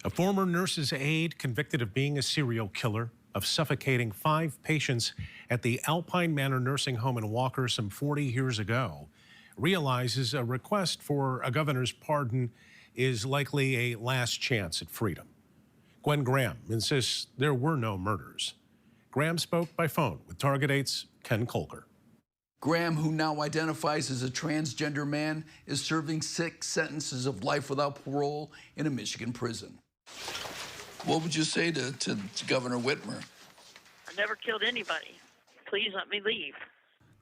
A former nurse's aide convicted of being a serial killer, of suffocating 5 patients at the Alpine Manor Nursing Home in Walker some 40 years ago, realizes a request for a governor's pardon is likely a last chance at freedom. Gwen Graham insists there were no murders. Graham spoke by phone with Target 8's Ken Kolker. Graham, who now identifies as a transgender man, is serving 6 sentences of life without parole in a Michigan prison. What would you say to Governor Whitmer? I never killed anybody. Please let me leave.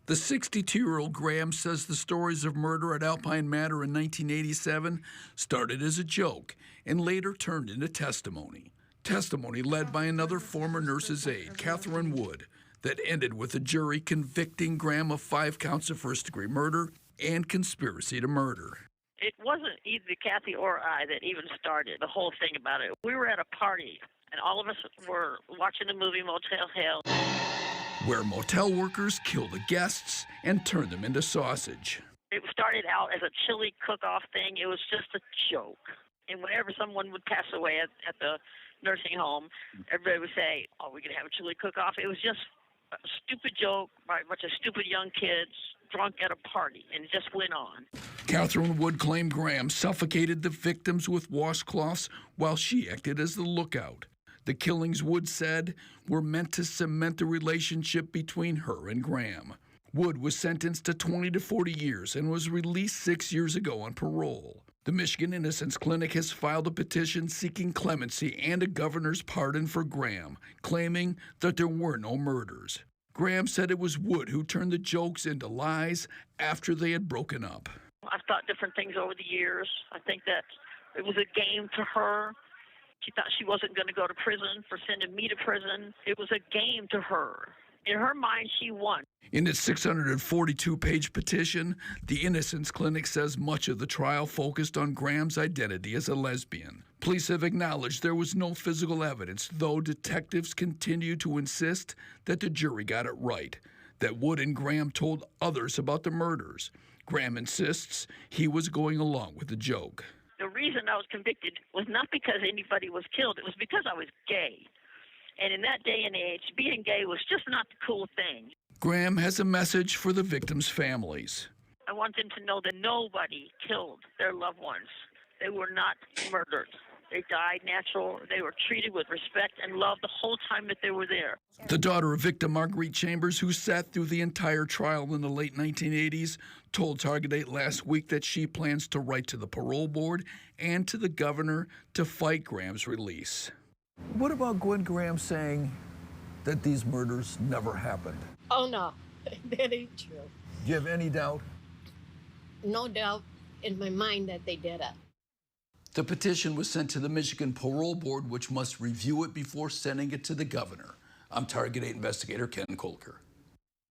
The 62-year-old Graham says the stories of murder at Alpine Manor in 1987 started as a joke and later turned into testimony. Testimony led by another former nurse's aide, Catherine Wood, that ended with a jury convicting Graham of 5 counts of first-degree murder and conspiracy to murder. It wasn't either Kathy or I that even started the whole thing about it. We were at a party, and all of us were watching the movie Motel Hell, where motel workers kill the guests and turn them into sausage. It started out as a chili cook-off thing. It was just a joke. And whenever someone would pass away at the nursing home, everybody would say, "Oh, we're going to have a chili cook-off." It was just a stupid joke by a bunch of stupid young kids drunk at a party, and it just went on. Catherine Wood claimed Graham suffocated the victims with washcloths while she acted as the lookout. The killings, Wood said, were meant to cement the relationship between her and Graham. Wood was sentenced to 20 to 40 years and was released 6 years ago on parole. The Michigan Innocence Clinic has filed a petition seeking clemency and a governor's pardon for Graham, claiming that there were no murders. Graham said it was Wood who turned the jokes into lies after they had broken up. I've thought different things over the years. I think that it was a game to her. She thought she wasn't going to go to prison for sending me to prison. It was a game to her. In her mind, she won. In its 642-page petition, the Innocence Clinic says much of the trial focused on Graham's identity as a lesbian. Police have acknowledged there was no physical evidence, though detectives continue to insist that the jury got it right, that Wood and Graham told others about the murders. Graham insists he was going along with the joke. The reason I was convicted was not because anybody was killed. It was because I was gay. And in that day and age, being gay was just not the cool thing. Graham has a message for the victims' families. I want them to know that nobody killed their loved ones. They were not murdered. They died natural. They were treated with respect and love the whole time that they were there. The daughter of victim Marguerite Chambers, who sat through the entire trial in the late 1980s, told Target 8 last week that she plans to write to the parole board and to the governor to fight Graham's release. What about Gwen Graham saying that these murders never happened? Oh, no, that ain't true. Do you have any doubt? No doubt in my mind that they did it. The petition was sent to the Michigan Parole Board, which must review it before sending it to the governor. I'm Target 8 investigator Ken Kolker.